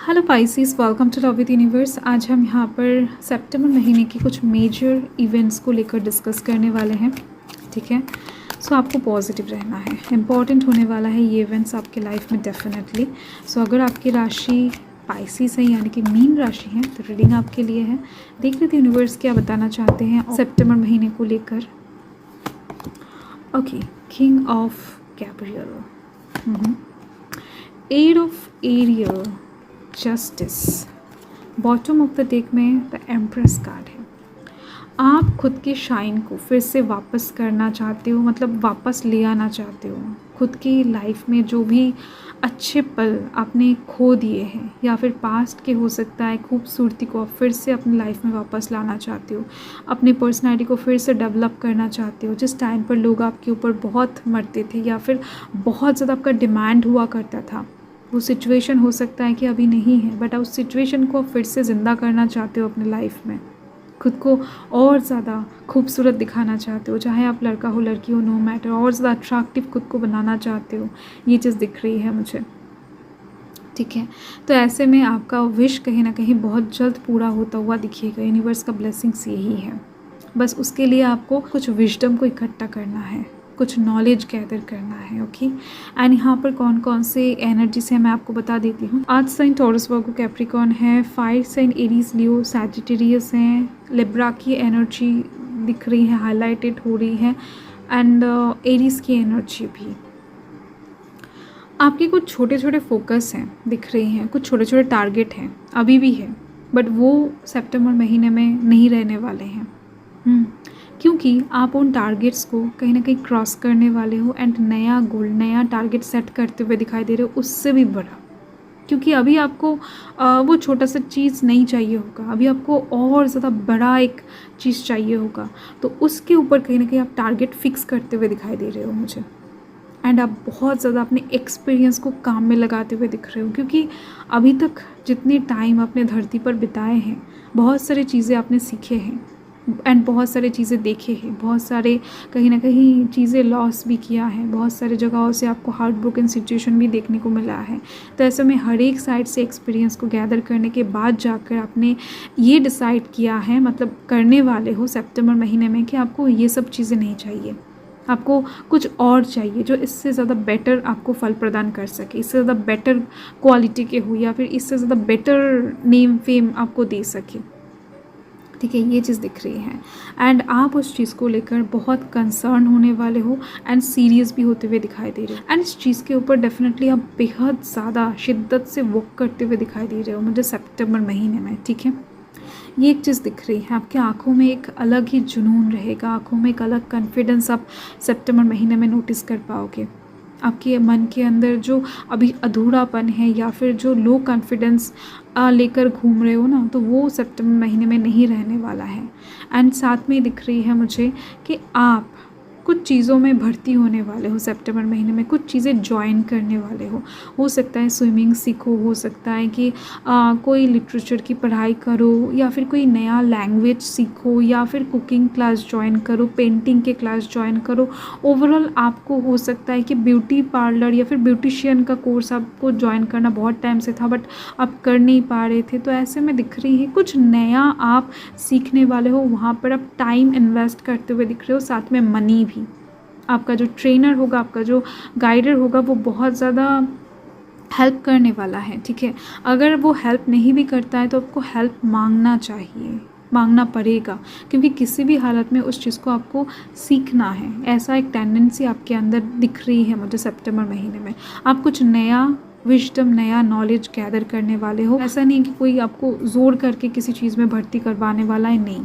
Hello Pisces, welcome to love with universe. आज हम यहाँ पर सितंबर महीने की कुछ मेजर इवेंट्स को लेकर डिस्कस करने वाले हैं। ठीक है, सो आपको पॉजिटिव रहना है, इम्पॉर्टेंट होने वाला है ये इवेंट्स आपके लाइफ में डेफिनेटली। सो अगर आपकी राशि पाइसीज है यानी कि मीन राशि है तो रीडिंग आपके लिए है। देख रहे थे यूनिवर्स क्या बताना चाहते हैं सितंबर महीने को लेकर। Okay, king of Gabriel, eight of Ariel, justice, bottom of the deck में द एम्प्रेस कार्ड है। आप खुद के शाइन को फिर से वापस करना चाहते हो, मतलब वापस ले आना चाहते हो। खुद की लाइफ में जो भी अच्छे पल आपने खो दिए हैं या फिर पास्ट के हो सकता है, खूबसूरती को आप फिर से अपनी लाइफ में वापस लाना चाहते हो। अपनी पर्सनैलिटी को फिर से डेवलप करना चाहते हो। जिस टाइम पर लोग आपके ऊपर बहुत मरते थे या फिर बहुत ज़्यादा आपका डिमांड हुआ करता था, वो सिचुएशन हो सकता है कि अभी नहीं है, बट आप उस सिचुएशन को फिर से ज़िंदा करना चाहते हो अपने लाइफ में। खुद को और ज़्यादा खूबसूरत दिखाना चाहते हो, चाहे आप लड़का हो लड़की हो, नो मैटर, और ज़्यादा अट्रैक्टिव खुद को बनाना चाहते हो। ये चीज़ दिख रही है मुझे। ठीक है, तो ऐसे में आपका विश कहीं ना कहीं बहुत जल्द पूरा होता हुआ दिखेगा। यूनिवर्स का ब्लेसिंग्स यही है। बस उसके लिए आपको कुछ विजडम को इकट्ठा करना है, कुछ नॉलेज गैदर करना है। ओके, एंड यहाँ पर कौन कौन से एनर्जीज हैं मैं आपको बता देती हूँ। आज साइन टॉरस, वर्गो, कैप्रिकॉर्न है। फायर साइन एरीज, लियो, सैजिटेरियस हैं। लिब्रा की एनर्जी दिख रही है, हाईलाइटेड हो रही है, एंड एरीज की एनर्जी भी। आपके कुछ छोटे छोटे फोकस हैं दिख रही हैं, कुछ छोटे छोटे टारगेट हैं, अभी भी है, बट वो सितंबर महीने में नहीं रहने वाले हैं। क्योंकि आप उन टारगेट्स को कहीं ना कहीं क्रॉस करने वाले हो एंड नया गोल, नया टारगेट सेट करते हुए दिखाई दे रहे हो, उससे भी बड़ा। क्योंकि अभी आपको वो छोटा सा चीज़ नहीं चाहिए होगा, अभी आपको और ज़्यादा बड़ा एक चीज़ चाहिए होगा। तो उसके ऊपर कहीं ना कहीं आप टारगेट फिक्स करते हुए दिखाई दे रहे हो मुझे। एंड आप बहुत ज़्यादा अपने एक्सपीरियंस को काम में लगाते हुए दिख रहे हो, क्योंकि अभी तक जितने टाइम आपने धरती पर बिताए हैं, बहुत सारी चीज़ें आपने सीखे हैं एंड बहुत सारी चीज़ें देखे हैं, बहुत सारे कहीं ना कहीं चीज़ें लॉस भी किया है, बहुत सारी जगहों से आपको हार्ट ब्रोकन सिचुएशन भी देखने को मिला है। तो ऐसे में हर एक साइड से एक्सपीरियंस को गैदर करने के बाद जाकर आपने ये डिसाइड किया है, मतलब करने वाले हो सितंबर महीने में, कि आपको ये सब चीज़ें नहीं चाहिए, आपको कुछ और चाहिए जो इससे ज़्यादा बेटर आपको फल प्रदान कर सके, इससे ज़्यादा बेटर क्वालिटी के हो या फिर इससे ज़्यादा बेटर नेम फेम आपको दे सके। ठीक है, ये चीज़ दिख रही है एंड आप उस चीज़ को लेकर बहुत कंसर्न होने वाले हो एंड सीरियस भी होते हुए दिखाई दे रहे हो। एंड इस चीज़ के ऊपर डेफिनेटली आप बेहद ज़्यादा शिद्दत से वर्क करते हुए दिखाई दे रहे हो मुझे सितंबर महीने में। ठीक है, ये एक चीज़ दिख रही है, आपकी आंखों में एक अलग ही जुनून रहेगा, आंखों में एक अलग कॉन्फिडेंस आप सितंबर महीने में नोटिस कर पाओगे। आपके मन के अंदर जो अभी अधूरापन है या फिर जो लो कॉन्फिडेंस लेकर घूम रहे हो ना, तो वो सितंबर महीने में नहीं रहने वाला है। एंड साथ में दिख रही है मुझे कि आप कुछ चीज़ों में भर्ती होने वाले हो सितंबर महीने में, कुछ चीज़ें ज्वाइन करने वाले हो सकता है स्विमिंग सीखो, हो सकता है कि कोई लिटरेचर की पढ़ाई करो या फिर कोई नया लैंग्वेज सीखो या फिर कुकिंग क्लास ज्वाइन करो, पेंटिंग के क्लास ज्वाइन करो। ओवरऑल आपको हो सकता है कि ब्यूटी पार्लर या फिर ब्यूटिशियन का कोर्स आपको ज्वाइन करना बहुत टाइम से था, बट आप कर नहीं पा रहे थे। तो ऐसे में दिख रही है कुछ नया आप सीखने वाले हो, वहाँ पर आप टाइम इन्वेस्ट करते हुए दिख रहे हो, साथ में मनी भी। आपका जो ट्रेनर होगा, आपका जो गाइडर होगा, वो बहुत ज़्यादा हेल्प करने वाला है। ठीक है, अगर वो हेल्प नहीं भी करता है तो आपको हेल्प मांगना चाहिए, मांगना पड़ेगा, क्योंकि किसी भी हालत में उस चीज़ को आपको सीखना है। ऐसा एक टेंडेंसी आपके अंदर दिख रही है मुझे सितंबर महीने में। आप कुछ नया विजडम, नया नॉलेज गैदर करने वाले हो। ऐसा नहीं कि कोई आपको ज़ोर करके किसी चीज़ में भर्ती करवाने वाला है, नहीं।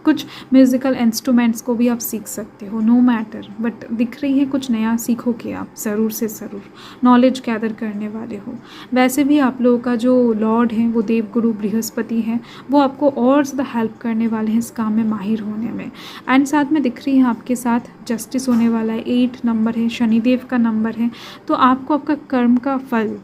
कुछ म्यूज़िकल इंस्ट्रूमेंट्स को भी आप सीख सकते हो, नो मैटर, बट दिख रही है कुछ नया सीखोगे आप, ज़रूर से ज़रूर नॉलेज गैदर करने वाले हो। वैसे भी आप लोगों का जो लॉर्ड है वो देवगुरु बृहस्पति है, वो आपको और ज़्यादा हेल्प करने वाले हैं इस काम में माहिर होने में। एंड साथ में दिख रही है आपके साथ जस्टिस होने वाला है, 8 नंबर है, शनिदेव का नंबर है। तो आपको आपका कर्म का फल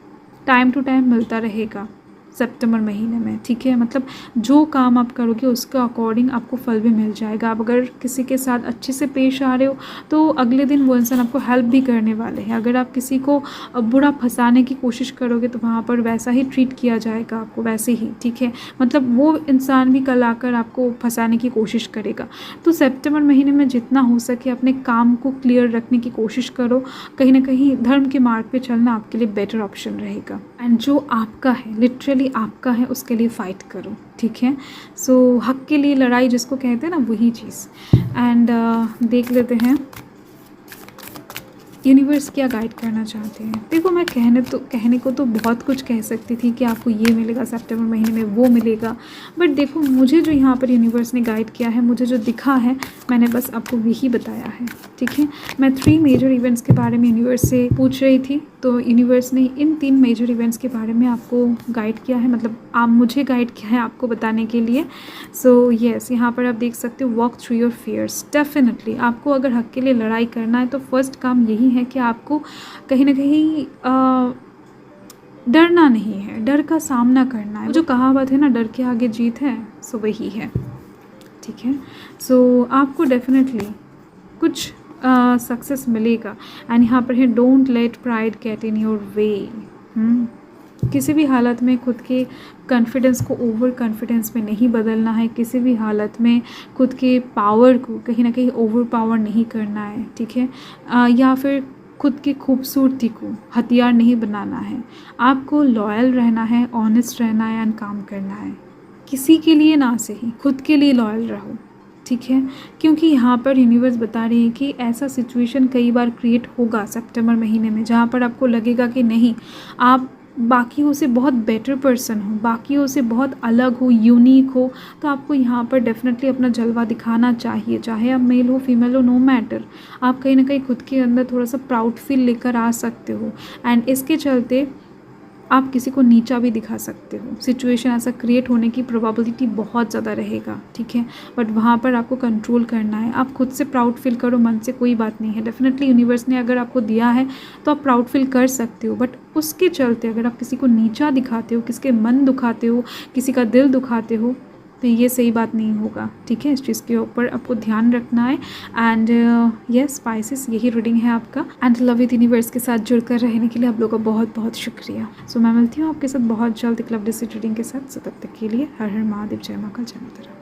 टाइम टू टाइम मिलता रहेगा। सितंबर महीने में, ठीक है। मतलब जो काम आप करोगे उसके अकॉर्डिंग आपको फल भी मिल जाएगा। आप अगर किसी के साथ अच्छे से पेश आ रहे हो तो अगले दिन वो इंसान आपको हेल्प भी करने वाले हैं। अगर आप किसी को बुरा फंसाने की कोशिश करोगे तो वहाँ पर वैसा ही ट्रीट किया जाएगा आपको, वैसे ही, ठीक है। मतलब वो इंसान भी कल आकर आपको फंसाने की कोशिश करेगा। तो सितंबर महीने में जितना हो सके अपने काम को क्लियर रखने की कोशिश करो। कहीं ना कहीं धर्म के मार्ग पे चलना आपके लिए बेटर ऑप्शन रहेगा। एंड जो आपका है, लिटरली आपका है, उसके लिए फ़ाइट करो, ठीक है। सो हक के लिए लड़ाई जिसको कहते हैं ना, वही चीज़। एंड देख लेते हैं यूनिवर्स क्या गाइड करना चाहते हैं। देखो, मैं कहने को तो बहुत कुछ कह सकती थी कि आपको ये मिलेगा सितंबर महीने में, वो मिलेगा, बट देखो मुझे जो यहाँ पर यूनिवर्स ने गाइड किया है, मुझे जो दिखा है, मैंने बस आपको यही बताया है, ठीक है। मैं 3 मेजर इवेंट्स के बारे में यूनिवर्स से पूछ रही थी, तो यूनिवर्स ने इन 3 मेजर इवेंट्स के बारे में आपको गाइड किया है, मतलब आप मुझे गाइड किया है आपको बताने के लिए। सो येस, यहाँ पर आप देख सकते हो, walk through your fears. Definitely आपको अगर हक के लिए लड़ाई करना है तो फर्स्ट काम यही है कि आपको कहीं ना कहीं डरना नहीं है, डर का सामना करना है। जो कहावत है ना, डर के आगे जीत है, सो वही है, ठीक है। सो आपको डेफिनेटली कुछ सक्सेस मिलेगा। एंड यहाँ पर है, don't let pride get in your way. किसी भी हालत में खुद के कॉन्फिडेंस को ओवर कॉन्फिडेंस में नहीं बदलना है। किसी भी हालत में खुद के पावर को कहीं ना कहीं ओवर पावर नहीं करना है, ठीक है। या फिर खुद की खूबसूरती को हथियार नहीं बनाना है। आपको लॉयल रहना है, ऑनेस्ट रहना है एंड काम करना है। किसी के लिए ना सही, खुद के लिए लॉयल रहो, ठीक है। क्योंकि यहाँ पर यूनिवर्स बता रही है कि ऐसा सिचुएशन कई बार क्रिएट होगा सितंबर महीने में, जहाँ पर आपको लगेगा कि नहीं, आप बाकियों से बहुत बेटर पर्सन हो, बाकियों से बहुत अलग हो, यूनिक हो। तो आपको यहाँ पर डेफिनेटली अपना जलवा दिखाना चाहिए, चाहे आप मेल हो फीमेल हो, नो मैटर। आप कहीं ना कहीं खुद के अंदर थोड़ा सा प्राउड फील लेकर आ सकते हो। एंड इसके चलते आप किसी को नीचा भी दिखा सकते हो। सिचुएशन ऐसा क्रिएट होने की प्रोबेबिलिटी बहुत ज़्यादा रहेगा, ठीक है। बट वहाँ पर आपको कंट्रोल करना है। आप खुद से प्राउड फील करो, मन से, कोई बात नहीं है। डेफिनेटली यूनिवर्स ने अगर आपको दिया है तो आप प्राउड फील कर सकते हो। बट उसके चलते अगर आप किसी को नीचा दिखाते हो, किसी के मन दुखाते हो, किसी का दिल दुखाते हो, तो ये सही बात नहीं होगा, ठीक है। इस चीज़ के ऊपर आपको ध्यान रखना है। एंड यस स्पाइसेस, यही रीडिंग है आपका। एंड लव विद यूनिवर्स के साथ जुड़कर रहने के लिए आप लोगों का बहुत बहुत शुक्रिया। सो मैं मिलती हूँ आपके साथ बहुत जल्द एक लवली सी रीडिंग के साथ। सो तब तक के लिए हर हर महादेव, जय मां का, जय माता।